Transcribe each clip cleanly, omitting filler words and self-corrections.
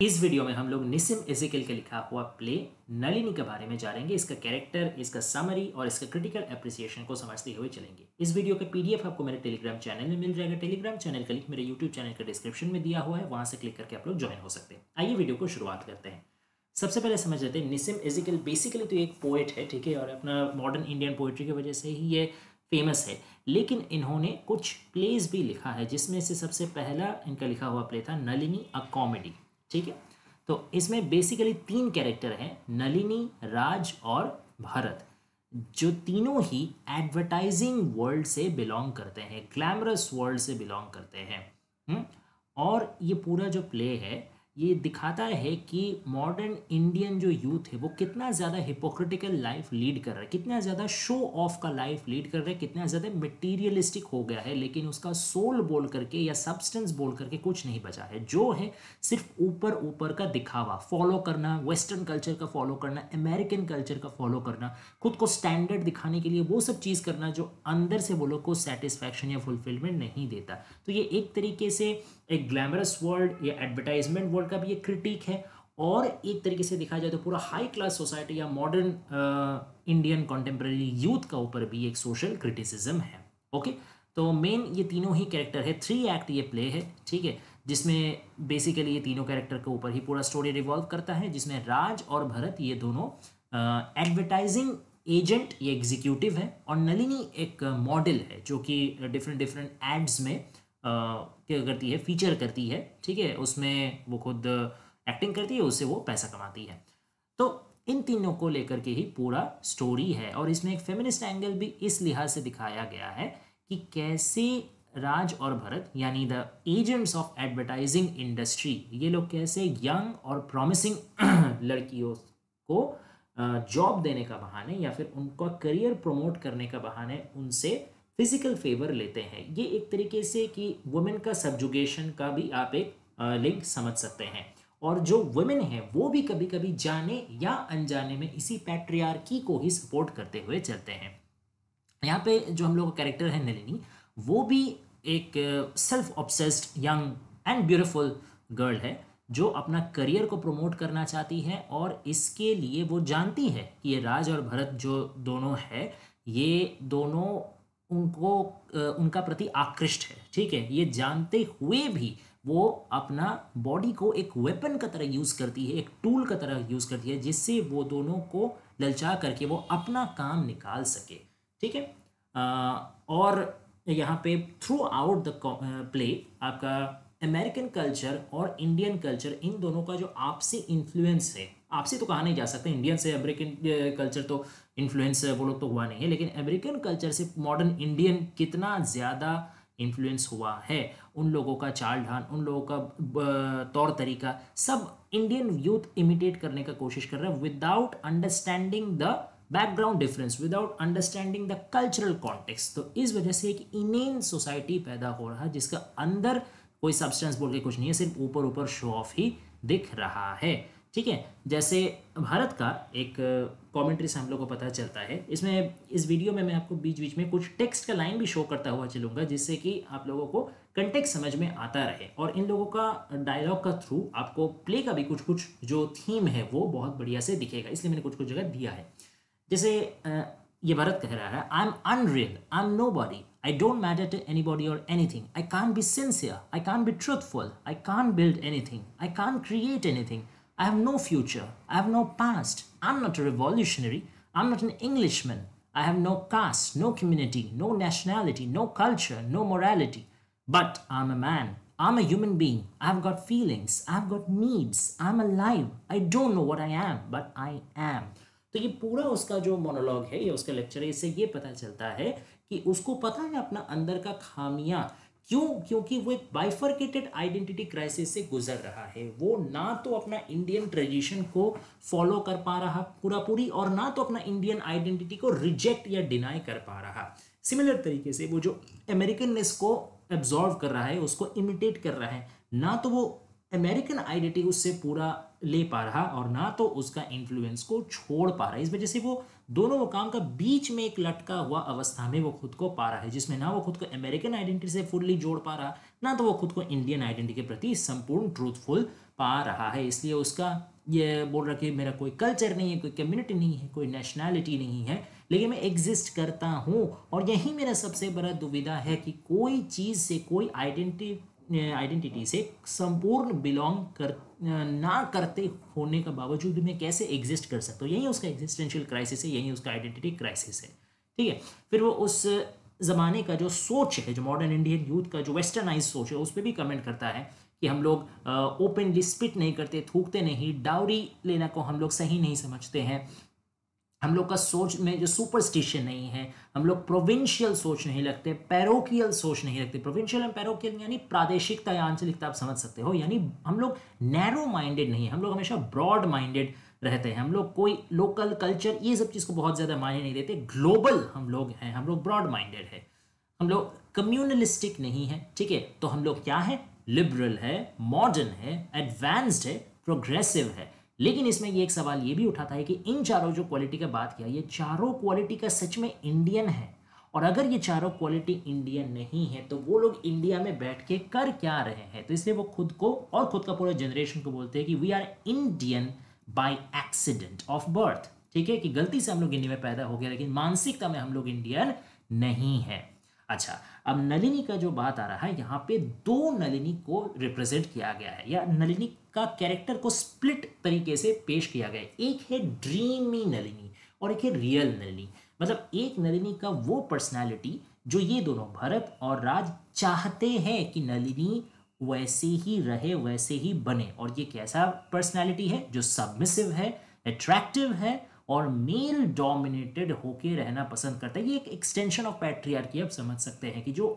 इस वीडियो में हम लोग निसिम एज़ेकियल का लिखा हुआ प्ले नलिनी के बारे में जानेंगे। इसका कैरेक्टर, इसका समरी और इसका क्रिटिकल एप्रिसिएशन को समझते हुए चलेंगे। इस वीडियो का पीडीएफ आपको मेरे टेलीग्राम चैनल में मिल जाएगा। टेलीग्राम चैनल का लिंक मेरे यूट्यूब चैनल का डिस्क्रिप्शन में दिया हुआ है, वहां से क्लिक करके आप लोग ज्वाइन हो सकते हैं। आइए वीडियो को शुरुआत करते हैं। सबसे पहले समझ लेते हैं, निसिम एज़ेकियल बेसिकली तो एक पोएट है, ठीक है, और अपना मॉडर्न इंडियन पोइट्री की वजह से ही ये फेमस है। लेकिन इन्होंने कुछ प्लेज भी लिखा है, जिसमें से सबसे पहला इनका लिखा हुआ प्ले था नलिनी अ कॉमेडी, ठीक है। तो इसमें बेसिकली तीन कैरेक्टर हैं, नलिनी, राज और भरत, जो तीनों ही एडवर्टाइजिंग वर्ल्ड से बिलोंग करते हैं, ग्लैमरस वर्ल्ड से बिलोंग करते हैं। और ये पूरा जो प्ले है ये दिखाता है कि मॉडर्न इंडियन जो यूथ है वो कितना ज़्यादा हिपोक्रिटिकल लाइफ लीड कर रहा है, कितना ज़्यादा शो ऑफ का लाइफ लीड कर रहा है, कितना ज़्यादा मटेरियलिस्टिक हो गया है, लेकिन उसका सोल बोल करके या सब्सटेंस बोल करके कुछ नहीं बचा है। जो है सिर्फ ऊपर ऊपर का दिखावा, फॉलो करना, वेस्टर्न कल्चर का फॉलो करना, अमेरिकन कल्चर का फॉलो करना, खुद को स्टैंडर्ड दिखाने के लिए वो सब चीज़ करना जो अंदर से वो लोग को सेटिस्फैक्शन या फुलफिलमेंट नहीं देता। तो ये एक तरीके से एक ग्लैमरस वर्ल्ड या एडवर्टाइजमेंट वर्ल्ड का भी एक क्रिटिक है, और एक तरीके से देखा जाए तो पूरा हाई क्लास सोसाइटी या मॉडर्न इंडियन कॉन्टेम्प्रेरी यूथ का ऊपर भी एक सोशल क्रिटिसिज्म है। ओके, तो मेन ये तीनों ही कैरेक्टर है, 3 एक्ट ये प्ले है, ठीक है, जिसमें बेसिकली ये तीनों कैरेक्टर के ऊपर ही पूरा स्टोरी रिवॉल्व करता है, जिसमें राज और भरत ये दोनों एडवर्टाइजिंग एजेंट या एग्जीक्यूटिव है, और नलिनी एक मॉडल है जो कि डिफरेंट डिफरेंट एड्स में क्या करती है, फीचर करती है, ठीक है, उसमें वो खुद एक्टिंग करती है, उससे वो पैसा कमाती है। तो इन तीनों को लेकर के ही पूरा स्टोरी है, और इसमें एक फेमिनिस्ट एंगल भी इस लिहाज से दिखाया गया है कि कैसे राज और भरत यानी the agents of advertising industry, ये लोग कैसे यंग और प्रॉमिसिंग लड़कियों को जॉब देने का बहाने या फिर उनका करियर प्रमोट करने का बहाने उनसे फिजिकल फेवर लेते हैं। ये एक तरीके से कि वुमेन का सब्जुगेशन का भी आप एक लिंक समझ सकते हैं, और जो वुमेन है वो भी कभी कभी जाने या अनजाने में इसी पैट्रियार्की को ही सपोर्ट करते हुए चलते हैं। यहाँ पे जो हम लोग का कैरेक्टर है नलिनी, वो भी एक self obsessed young and beautiful girl है, जो अपना करियर को प्रमोट करना चाहती है, और इसके लिए वो जानती है कि ये राज और भरत जो दोनों है, ये दोनों उनको उनका प्रति आकृष्ट है, ठीक है। ये जानते हुए भी वो अपना बॉडी को एक वेपन का तरह यूज़ करती है, एक टूल का तरह यूज़ करती है, जिससे वो दोनों को ललचा करके वो अपना काम निकाल सके, ठीक है। और यहाँ पे थ्रू आउट द प्ले आपका अमेरिकन कल्चर और इंडियन कल्चर, इन दोनों का जो आपसी इन्फ्लुएंस है, आपसी तो कहा नहीं जा सकता, इंडियन से अमेरिकन कल्चर तो इन्फ्लुएंस वो लोग तो हुआ नहीं है, लेकिन अमेरिकन कल्चर से मॉडर्न इंडियन कितना ज़्यादा इन्फ्लुएंस हुआ है, उन लोगों का चाल ढाल, उन लोगों का तौर तरीका, सब इंडियन यूथ इमिटेट करने का कोशिश कर रहा है without understanding the background difference, without understanding the cultural context. तो इस वजह से एक इनेन सोसाइटी पैदा हो रहा है, जिसका अंदर कोई सब्सटेंस बोल के कुछ नहीं है, सिर्फ ऊपर ऊपर शो ऑफ ही दिख रहा है, ठीक है। जैसे भारत का एक कमेंट्री से हम लोग को पता चलता है, इसमें इस वीडियो में मैं आपको बीच बीच में कुछ टेक्स्ट का लाइन भी शो करता हुआ चलूंगा, जिससे कि आप लोगों को कंटेक्स्ट समझ में आता रहे, और इन लोगों का डायलॉग का थ्रू आपको प्ले का भी कुछ कुछ जो थीम है वो बहुत बढ़िया से दिखेगा, इसलिए मैंने कुछ कुछ जगह दिया है। जैसे ये भरत कह रहा है, I am unreal, I am nobody, I don't matter to anybody और anything, I can't be sincere, I can't be truthful, I can't build anything, I can't create anything, I have no future. I have no past. I'm not a revolutionary. I'm not an Englishman. I have no caste, no community, no nationality, no culture, no morality. But I'm a man. I'm a human being. I've got feelings. I've got needs. I'm alive. I don't know what I am, but I am. तो ये पूरा उसका जो monologue है, ये उसका lecture है, इससे ये पता चलता है कि उसको पता है अपना अंदर का खामियां क्यों, क्योंकि वो एक बाइफर्केटेड आइडेंटिटी क्राइसिस से गुजर रहा है। वो ना तो अपना इंडियन ट्रेडिशन को फॉलो कर पा रहा पूरा पूरी, और ना तो अपना इंडियन आइडेंटिटी को रिजेक्ट या डिनाई कर पा रहा। सिमिलर तरीके से वो जो अमेरिकननेस को एब्जॉर्व कर रहा है, उसको इमिटेट कर रहा है, ना तो वो अमेरिकन आइडेंटिटी उससे पूरा ले पा रहा, और ना तो उसका इन्फ्लुएंस को छोड़ पा रहा है। इस वजह से वो दोनों वो काम का बीच में एक लटका हुआ अवस्था में वो खुद को पा रहा है, जिसमें ना वो खुद को अमेरिकन आइडेंटिटी से फुल्ली जोड़ पा रहा, ना तो वो खुद को इंडियन आइडेंटिटी के प्रति संपूर्ण ट्रूथफुल पा रहा है, इसलिए उसका ये बोल रहा कि मेरा कोई कल्चर नहीं है, कोई कम्युनिटी नहीं है, कोई नेशनैलिटी नहीं है, लेकिन मैं एग्जिस्ट करता हूँ। और यही मेरा सबसे बड़ा दुविधा है कि कोई चीज़ से, कोई आइडेंटिटी से संपूर्ण बिलोंग कर ना करते होने का बावजूद भी मैं कैसे एग्जिस्ट कर सकता हूँ। यही उसका एग्जिस्टेंशियल क्राइसिस है, यही उसका आइडेंटिटी क्राइसिस है। ठीक है, फिर वो उस ज़माने का जो सोच है, जो मॉडर्न इंडियन यूथ का जो वेस्टर्नाइज सोच है, उस पर भी कमेंट करता है कि हम लोग ओपनली स्पिट नहीं करते, थूकते नहीं, डाउरी लेना को हम लोग सही नहीं समझते हैं, हम लोग का सोच में जो सुपरस्टिशन नहीं है, हम लोग प्रोविंशियल सोच नहीं रखते, पैरोकियल सोच नहीं रखते। प्रोविंशियल एंड पैरोकियल यानी प्रादेशिकता या आंचलिकता, आप समझ सकते हो। यानी हम लोग नैरो माइंडेड नहीं, हम लोग हमेशा ब्रॉड माइंडेड रहते हैं। हम लोग कोई लोकल कल्चर ये सब चीज़ को बहुत ज़्यादा मायने नहीं देते। ग्लोबल हम लोग हैं, हम लोग ब्रॉड माइंडेड है, हम लोग कम्युनलिस्टिक नहीं है। ठीक है, तो हम लोग क्या है, लिबरल है, मॉडर्न है, एडवांस्ड है, प्रोग्रेसिव है। लेकिन इसमें ये एक सवाल ये भी उठाता है कि इन चारों जो क्वालिटी का बात किया, ये चारों क्वालिटी का सच में इंडियन है? और अगर ये चारों क्वालिटी इंडियन नहीं है तो वो लोग इंडिया में बैठ के कर क्या रहे हैं? तो इसलिए वो खुद को और खुद का पूरे जनरेशन को बोलते हैं कि we are Indian by accident of birth. ठीक है, कि गलती से हम लोग इंडिया में पैदा हो गया, लेकिन मानसिकता में हम लोग इंडियन नहीं है। अच्छा, अब नलिनी का जो बात आ रहा है, यहाँ पे दो नलिनी को रिप्रेजेंट किया गया है, या नलिनी का कैरेक्टर को स्प्लिट तरीके से पेश किया गया है। एक है ड्रीमी नलिनी और एक है रियल नलिनी। मतलब एक नलिनी का वो पर्सनालिटी जो ये दोनों भरत और राज चाहते हैं कि नलिनी वैसे ही रहे, वैसे ही बने। और ये कैसा पर्सनालिटी है? जो सबमिसिव है, अट्रैक्टिव है और मेल डोमिनेटेड होके रहना पसंद करता है। ये एक एक्सटेंशन ऑफ पैट्रियार्की, आप समझ सकते हैं कि जो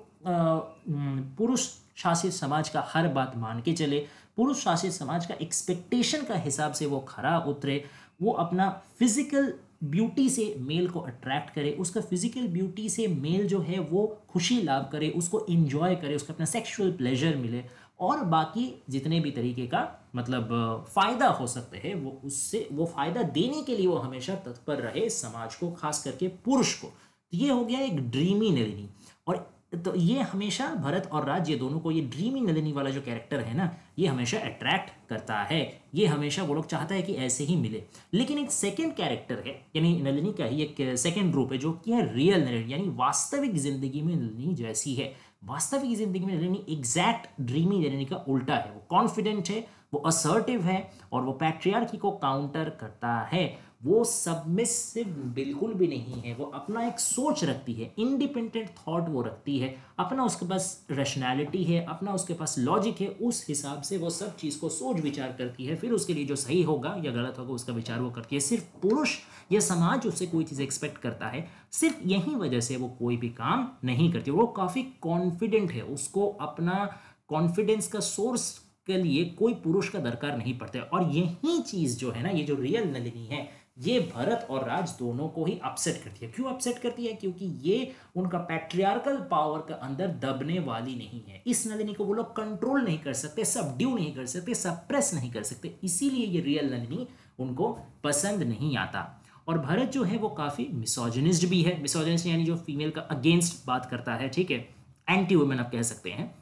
पुरुष शासित समाज का हर बात मान के चले, पुरुष शासित समाज का एक्सपेक्टेशन का हिसाब से वो खरा उतरे, वो अपना फिजिकल ब्यूटी से मेल को अट्रैक्ट करे, उसका फिजिकल ब्यूटी से मेल जो है वो खुशी लाभ करे, उसको इंजॉय करे, उसको अपना सेक्सुअल प्लेजर मिले, और बाकी जितने भी तरीके का मतलब फ़ायदा हो सकते हैं वो उससे, वो फ़ायदा देने के लिए वो हमेशा तत्पर रहे समाज को, खास करके पुरुष को। तो ये हो गया एक ड्रीमी नलिनी। और तो ये हमेशा भरत और राज, ये दोनों को, ये ड्रीमी नलिनी वाला जो कैरेक्टर है ना, ये हमेशा अट्रैक्ट करता है। ये हमेशा वो लोग चाहता है कि ऐसे ही मिले। लेकिन एक सेकंड कैरेक्टर है, यानी नलिनी का ही एक सेकंड रूप है, जो कि है रियल नलिनी, यानी वास्तविक जिंदगी में नलिनी जैसी है। वास्तविक जिंदगी में नलिनी एग्जैक्ट ड्रीमी नलिनी का उल्टा है। वो कॉन्फिडेंट है, वो असर्टिव है, और वो पैट्रियार्की को काउंटर करता है। वो सबमिसिव बिल्कुल भी नहीं है। वो अपना एक सोच रखती है, इंडिपेंडेंट थॉट वो रखती है, अपना उसके पास रैशनैलिटी है, अपना उसके पास लॉजिक है। उस हिसाब से वो सब चीज़ को सोच विचार करती है, फिर उसके लिए जो सही होगा या गलत होगा उसका विचार वो करती है। सिर्फ पुरुष या समाज उससे कोई चीज़ एक्सपेक्ट करता है, सिर्फ यही वजह से वो कोई भी काम नहीं करती। वो काफ़ी कॉन्फिडेंट है, उसको अपना कॉन्फिडेंस का सोर्स के लिए कोई पुरुष का दरकार नहीं पड़ता है। और यही चीज़ जो है ना, ये जो रियल नलिनी है, ये भरत और राज दोनों को ही अपसेट करती है। क्यों अपसेट करती है? क्योंकि ये उनका पैट्रियार्कल पावर के अंदर दबने वाली नहीं है। इस नलिनी को वो लोग कंट्रोल नहीं कर सकते, सबड्यू नहीं कर सकते, सप्रेस नहीं कर सकते, इसीलिए ये रियल नलिनी उनको पसंद नहीं आता। और भरत जो है वो काफ़ी मिसोजिनिस्ट भी है। मिसोजिनिस्ट यानी जो फीमेल का अगेंस्ट बात करता है, ठीक है, एंटी वुमेन आप कह सकते हैं।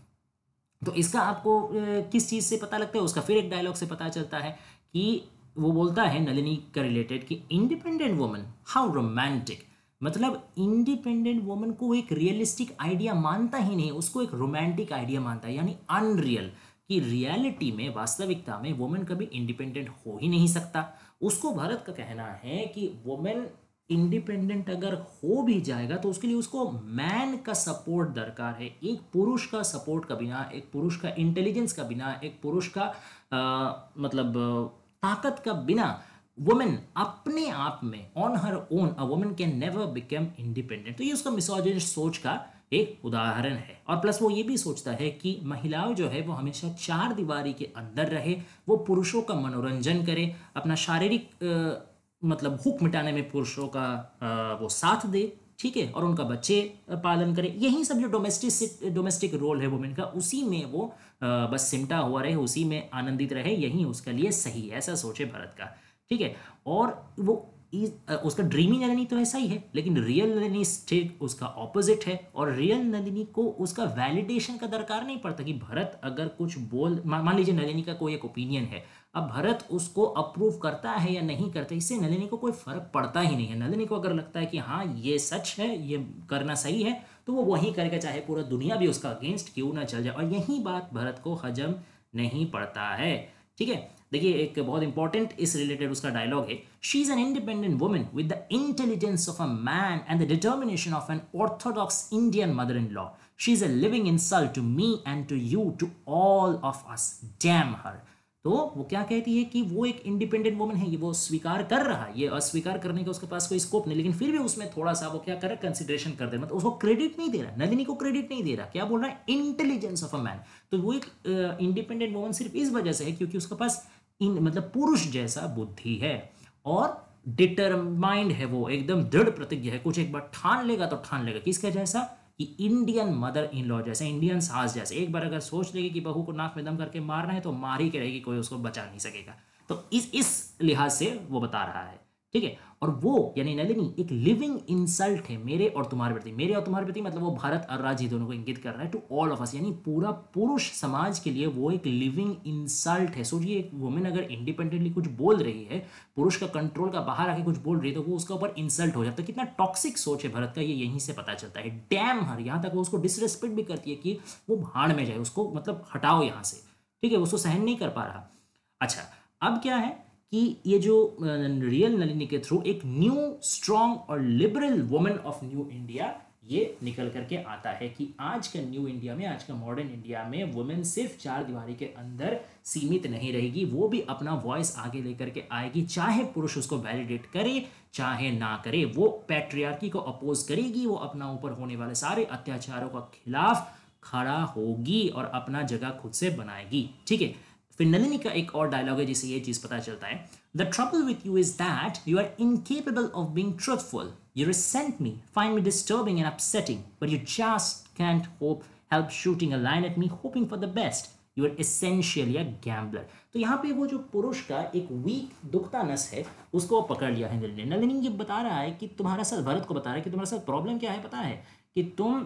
तो इसका आपको किस चीज़ से पता लगता है? उसका फिर एक डायलॉग से पता चलता है कि वो बोलता है नलिनी का रिलेटेड कि इंडिपेंडेंट वुमन हाउ रोमांटिक। मतलब इंडिपेंडेंट वुमन को एक रियलिस्टिक आइडिया मानता ही नहीं, उसको एक रोमांटिक आइडिया मानता है, यानी अनरियल। कि रियलिटी में, वास्तविकता में वुमेन कभी इंडिपेंडेंट हो ही नहीं सकता। उसको भारत का कहना है कि वुमेन इंडिपेंडेंट अगर हो भी जाएगा तो उसके लिए उसको मैन का सपोर्ट दरकार है। एक पुरुष का सपोर्ट का बिना, एक पुरुष का इंटेलिजेंस का बिना, एक पुरुष का मतलब ताकत का बिना वुमेन अपने आप में on her own a women can never become independent. तो ये उसका मिसोजिनिस्ट सोच का एक उदाहरण है। और प्लस वो ये भी सोचता है कि महिलाओं जो है वो हमेशा चार दीवारी के अंदर रहे, वो पुरुषों का मनोरंजन करे, अपना शारीरिक मतलब भूख मिटाने में पुरुषों का वो साथ दे, ठीक है, और उनका बच्चे पालन करे। यही सब जो डोमेस्टिक रोल है वुमेन का, उसी में वो बस सिमटा हुआ रहे, उसी में आनंदित रहे, यही उसके लिए सही है, ऐसा सोचे भारत का। ठीक है, और वो उसका ड्रीमी नलिनी तो ऐसा ही है, लेकिन रियल नलिनी स्टेट उसका ऑपोजिट है। और रियल नलिनी को उसका वैलिडेशन का दरकार नहीं पड़ता कि भरत अगर कुछ मान लीजिए नलिनी का कोई एक ओपिनियन है, अब भरत उसको अप्रूव करता है या नहीं करता, इससे नलिनी को कोई फर्क पड़ता ही नहीं है। नलिनी को अगर लगता है कि हाँ ये सच है, ये करना सही है, तो वो वही करेगा, चाहे पूरा दुनिया भी उसका अगेंस्ट क्यों ना चल जाए। और यही बात भरत को हजम नहीं पड़ता है। ठीक है, देखिए एक बहुत इंपॉर्टेंट इस रिलेटेड उसका डायलॉग है, she is an independent woman with the intelligence of a man and the determination of an orthodox Indian mother in law. She is a living insult to me and to you, to all of us, damn her. तो वो क्या कहती है कि वो एक independent woman है, ये वो स्वीकार कर रहा है, ये अस्वीकार करने का उसके पास कोई स्कोप नहीं, लेकिन फिर भी उसमें थोड़ा सा वो क्या कर रहा है, कंसिडरेशन कर दे, मतलब उसको क्रेडिट नहीं दे रहा, नलिनी को क्रेडिट नहीं दे रहा। क्या बोल रहा है, इंटेलिजेंस ऑफ अ मैन। तो वो एक इंडिपेंडेंट वुमन सिर्फ इस वजह से है क्योंकि उसके पास मतलब पुरुष जैसा बुद्धि है और डिटरमाइंड है, वो एकदम दृढ़ प्रतिज्ञ है, कुछ एक बार ठान लेगा तो ठान लेगा। किसका जैसा, कि इंडियन मदर इन लॉ जैसे, इंडियन सास जैसे। एक बार अगर सोच लेगी कि बहू को नाक में दम करके मारना है तो मार ही के रहेगी, कोई उसको बचा नहीं सकेगा। तो इस लिहाज से वो बता रहा है। ठीक है, और वो यानी नलिनी एक लिविंग इंसल्ट है मेरे और तुम्हारे प्रति। मेरे और तुम्हारे प्रति मतलब वो भारत और राजी दोनों को इंगित कर रहा है, टू ऑल ऑफ अस, यानी पूरा पुरुष समाज के लिए वो एक लिविंग इंसल्ट है। सोचिए एक वुमेन अगर इंडिपेंडेंटली कुछ बोल रही है, पुरुष का कंट्रोल का बाहर आके कुछ बोल रही है, तो वो उसका ऊपर इंसल्ट हो जाता है। कितना टॉक्सिक सोच है भरत का, ये यहीं से पता चलता है। डैम हर, यहाँ तक वो उसको डिसरेस्पेक्ट भी करती है कि वो भाड़ में जाए, उसको मतलब हटाओ यहाँ से। ठीक है, उसको सहन नहीं कर पा रहा। अच्छा, अब क्या है कि ये जो रियल नलिनी के थ्रू एक न्यू स्ट्रॉन्ग और liberal women of new India ये निकल करके आता है कि आज का न्यू इंडिया में, आज का मॉडर्न इंडिया में वुमेन सिर्फ चार दीवारी के अंदर सीमित नहीं रहेगी, वो भी अपना वॉइस आगे लेकर के आएगी। चाहे पुरुष उसको वैलिडेट करे चाहे ना करे, वो पैट्रियार्की को अपोज करेगी, वो अपना ऊपर होने वाले सारे अत्याचारों के खिलाफ खड़ा होगी और अपना जगह खुद से बनाएगी। ठीक है, फिर नलिनी का एक और डायलॉग है जिससे ये चीज पता चलता है, the trouble with you is that you are incapable of being truthful, you resent me, find me disturbing and upsetting, but you just can't hope help shooting a line at me hoping for the best, you are essentially a gambler. तो यहाँ पे वो जो पुरुष का एक week दुखता नस है उसको पकड़ लिया है नलिनी। नलिनी ये बता रहा है कि तुम्हारा साथ, भरत को बता रहा है कि तुम्हारे साथ प्रॉब्लम क्या है पता है, कि तुम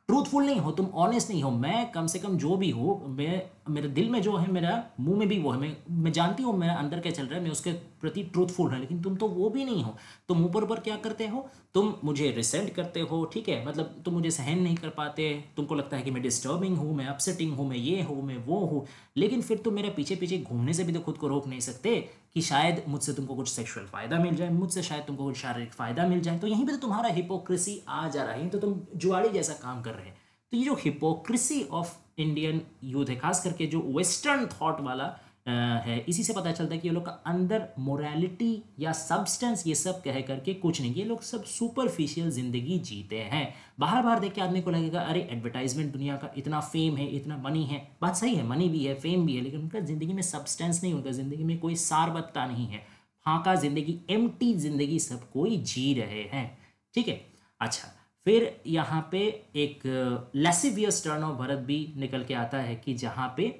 ट्रूथफुल नहीं हो, तुम ऑनेस्ट नहीं हो। मैं कम से कम जो भी हो, मैं मेरे दिल में जो है, मेरा मुंह में भी वो है, मैं जानती हूँ मेरा अंदर क्या चल रहा है, मैं उसके प्रति ट्रूथफुल है, लेकिन तुम तो वो भी नहीं हो। तुम ऊपर क्या करते हो, तुम मुझे रिसेंट करते हो। ठीक है, मतलब तुम मुझे सहन नहीं कर पाते, तुमको लगता है कि मैं डिस्टर्बिंग हूँ, मैं अपसेटिंग हूँ, मैं ये हूँ, मैं वो हूँ, लेकिन फिर तुम मेरे पीछे पीछे घूमने से भी तो खुद को रोक नहीं सकते कि शायद मुझसे तुमको कुछ सेक्सुअल फायदा मिल जाए, मुझसे शायद तुमको कुछ शारीरिक फायदा मिल जाए। तो यहीं पर तो तुम्हारा हिपोक्रेसी आ जा रहा है, तो तुम जुआड़ी जैसा काम कर रहे हैं। तो ये जो हिपोक्रेसी ऑफ इंडियन यूथ है, खास करके जो वेस्टर्न थॉट वाला है, इसी से पता चलता है कि ये लोग का अंदर मोरालिटी या सब्सटेंस ये सब कह करके कुछ नहीं, ये लोग सब सुपरफिशियल जिंदगी जीते हैं। बाहर बाहर देख के आदमी को लगेगा अरे एडवर्टाइजमेंट दुनिया का, इतना फेम है, इतना मनी है। बात सही है, मनी भी है, फेम भी है, लेकिन उनका जिंदगी में सब्सटेंस नहीं, उनका जिंदगी में कोई सारबत्ता नहीं है, फाका जिंदगी, एम्प्टी जिंदगी सब कोई जी रहे हैं। ठीक है, अच्छा, फिर यहाँ पे एक लेसिवियस टर्न ऑफ भरत भी निकल के आता है कि जहाँ पे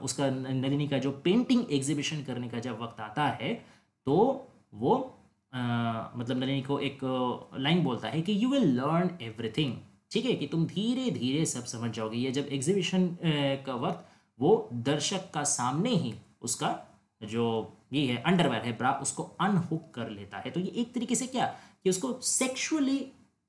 उसका नलिनी का जो पेंटिंग एग्जीबिशन करने का जब वक्त आता है, तो वो मतलब नलिनी को एक लाइन बोलता है कि यू विल लर्न एवरीथिंग। ठीक है, कि तुम धीरे धीरे सब समझ जाओगे। ये जब एग्जीबिशन का वक्त, वो दर्शक का सामने ही उसका जो ये है अंडरवेयर है, ब्रा, उसको अनहुक कर लेता है। तो ये एक तरीके से क्या, कि उसको सेक्सुअली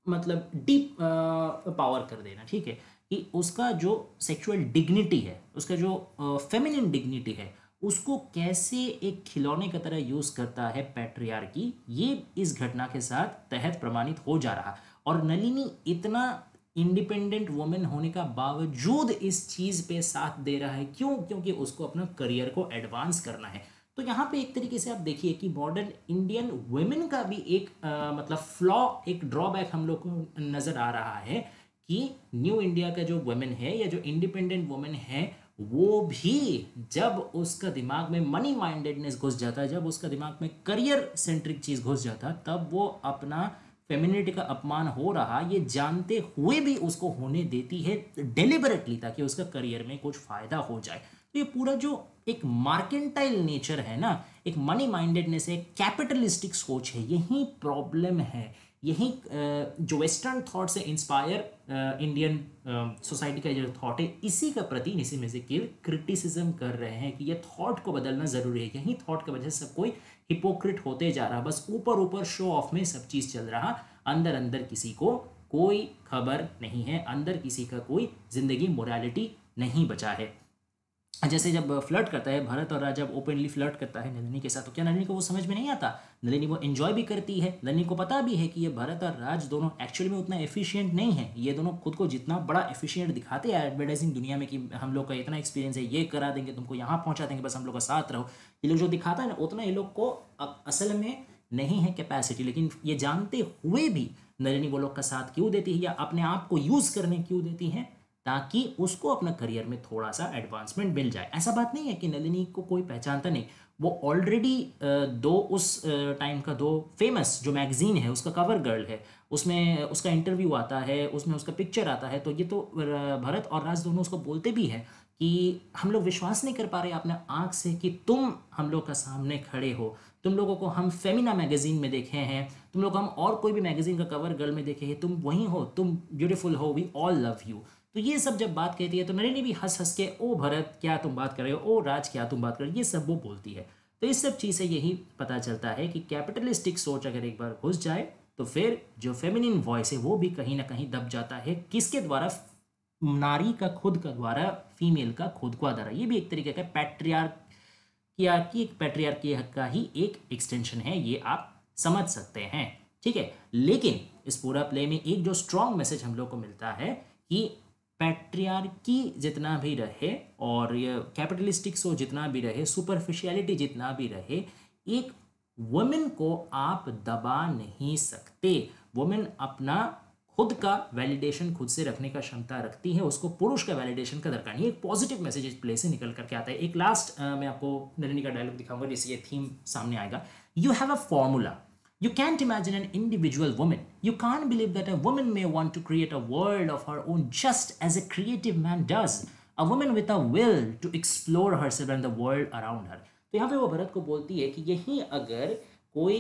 मतलब डीप पावर कर देना। ठीक है, कि उसका जो सेक्सुअल डिग्निटी है, उसका जो फेमिनिन डिग्निटी है, उसको कैसे एक खिलौने की तरह यूज करता है पैट्रियार्की, ये इस घटना के साथ तहत प्रमाणित हो जा रहा। और नलिनी इतना इंडिपेंडेंट वुमेन होने का बावजूद इस चीज पे साथ दे रहा है, क्यों? क्योंकि उसको अपना करियर को एडवांस करना है। तो यहाँ पे एक तरीके से आप देखिए कि मॉडर्न इंडियन वुमेन का भी एक मतलब फ्लॉ, एक ड्रॉबैक हम लोग को नजर आ रहा है कि न्यू इंडिया का जो वुमेन है या जो इंडिपेंडेंट वुमेन है, वो भी जब उसका दिमाग में मनी माइंडेडनेस घुस जाता है, जब उसका दिमाग में करियर सेंट्रिक चीज घुस जाता है, तब वो अपना फेमिनिटी का अपमान हो रहा ये जानते हुए भी उसको होने देती है डेलिबरेटली, ताकि उसका करियर में कुछ फायदा हो जाए। तो ये पूरा जो एक मार्केंटाइल नेचर है ना, एक मनी माइंडेडनेस है, कैपिटलिस्टिक सोच है, यही प्रॉब्लम है। यही जो वेस्टर्न थॉट से इंस्पायर इंडियन सोसाइटी का जो थॉट है, इसी का प्रति निसिम एजेकियल क्रिटिसिज्म कर रहे हैं कि ये थॉट को बदलना ज़रूरी है। यही थॉट की वजह से सब कोई हिपोक्रिट होते जा रहा, बस ऊपर ऊपर शो ऑफ में सब चीज़ चल रहा, अंदर अंदर किसी को कोई खबर नहीं है, अंदर किसी का कोई ज़िंदगी मोरालिटी नहीं बचा है। जैसे जब फ्लर्ट करता है भरत और राज, जब ओपनली फ्लर्ट करता है नलिनी के साथ, तो क्या नलिनी को वो समझ में नहीं आता? नलिनी वो एंजॉय भी करती है, नलिनी को पता भी है कि ये भरत और राज दोनों एक्चुअली में उतना एफिशिएंट नहीं है। ये दोनों खुद को जितना बड़ा एफिशिएंट दिखाते हैं एडवर्टाइजिंग दुनिया में कि हम लोग का इतना एक्सपीरियंस है, ये करा देंगे तुमको, यहाँ पहुँचा देंगे, बस हम लोग का साथ रहो, ये लोग जो दिखाता है ना, उतना ये लोग को असल में नहीं है कैपेसिटी। लेकिन ये जानते हुए भी नलिनी वो लोग का साथ क्यों देती है या अपने आप को यूज़ करने क्यों देती है? ताकि उसको अपना करियर में थोड़ा सा एडवांसमेंट मिल जाए। ऐसा बात नहीं है कि नलिनी को कोई पहचानता नहीं, वो ऑलरेडी दो उस टाइम का दो फेमस जो मैगजीन है उसका कवर गर्ल है, उसमें उसका इंटरव्यू आता है, उसमें उसका पिक्चर आता है। तो ये तो भरत और राज दोनों उसको बोलते भी हैं कि हम लोग विश्वास नहीं कर पा रहे अपने आँख से कि तुम हम लोग का सामने खड़े हो। तुम लोगों को हम फेमिना मैगजीन में देखे हैं, तुम लोग हम और कोई भी मैगजीन का कवर गर्ल में देखे हैं, तुम वही हो, तुम ब्यूटीफुल हो, वी ऑल लव यू। तो ये सब जब बात कहती है तो नलिनी भी हंस हंस के, ओ भरत क्या तुम बात कर रहे हो, ओ राज क्या तुम बात कर रहे हो, ये सब वो बोलती है। तो इस सब चीज़ से यही पता चलता है कि कैपिटलिस्टिक सोच अगर एक बार घुस जाए तो फिर जो फेमिनिन वॉइस है वो भी कहीं ना कहीं दब जाता है। किसके द्वारा? नारी का खुद का द्वारा, फीमेल का खुद का द्वारा। ये भी एक तरीके का पैट्रियार्की का ही एक एक्सटेंशन है, ये आप समझ सकते हैं। ठीक है, लेकिन इस पूरा प्ले में एक जो स्ट्रॉन्ग मैसेज हम लोग को मिलता है कि पैट्रियार्की जितना भी रहे और ये कैपिटलिस्टिक सो जितना भी रहे, सुपरफिशियलिटी जितना भी रहे, एक वुमेन को आप दबा नहीं सकते। वुमेन अपना खुद का वैलिडेशन खुद से रखने का क्षमता रखती है, उसको पुरुष का वैलिडेशन का दरकार नहीं। एक पॉजिटिव मैसेज इस प्ले से निकल करके आता है। एक लास्ट मैं आपको नलिनी का डायलॉग दिखाऊंगा जिससे ये थीम सामने आएगा। You have a formula, you can't imagine an individual woman. You can't believe that a woman may want to create a world of her own just as a creative man does. A woman with a will to explore herself and the world around her. तो यहाँ पे वो भरत को बोलती है कि यही अगर कोई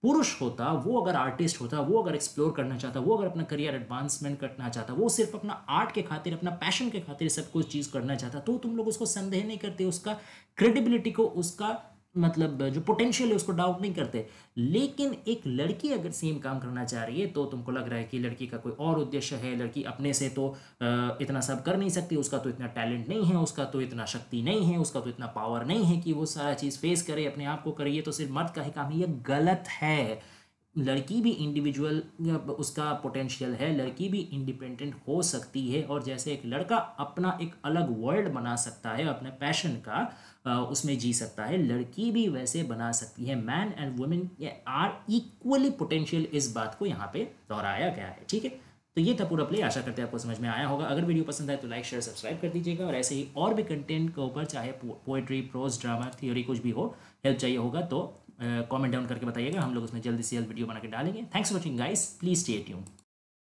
पुरुष होता, वो अगर आर्टिस्ट होता, वो अगर एक्सप्लोर करना चाहता, वो अगर अपना करियर एडवांसमेंट करना चाहता, वो सिर्फ अपना आर्ट के खातिर, अपना पैशन के खातिर सब कुछ चीज़ करना चाहता, तो तुम लोग उसको संदेह नहीं करते, उसका क्रेडिबिलिटी को, उसका मतलब जो पोटेंशियल है उसको डाउट नहीं करते। लेकिन एक लड़की अगर सेम काम करना चाह रही है तो तुमको लग रहा है कि लड़की का कोई और उद्देश्य है, लड़की अपने से तो इतना सब कर नहीं सकती, उसका तो इतना टैलेंट नहीं है, उसका तो इतना शक्ति नहीं है, उसका तो इतना पावर नहीं है कि वो सारा चीज़ फेस करे, अपने आप को करे, ये तो सिर्फ मर्द का ही काम है। ये गलत है। लड़की भी इंडिविजुअल उसका पोटेंशियल है, लड़की भी इंडिपेंडेंट हो सकती है। और जैसे एक लड़का अपना एक अलग वर्ल्ड बना सकता है, अपने पैशन का उसमें जी सकता है, लड़की भी वैसे बना सकती है। Man and women are equally potential, इस बात को यहाँ पे दोहराया गया है। ठीक है, तो ये था पूरा प्ले। आशा करते हैं आपको समझ में आया होगा। अगर वीडियो पसंद आए तो लाइक शेयर सब्सक्राइब कर दीजिएगा। और ऐसे ही और भी कंटेंट के ऊपर, चाहे पोएट्री, प्रोज, ड्रामा, थ्योरी कुछ भी हो, हेल्प चाहिए होगा तो कमेंट डाउन करके बताइएगा, हम लोग उसमें जल्दी से जल्द वीडियो बना के डालेंगे। Thanks for watching guys, please stay tuned.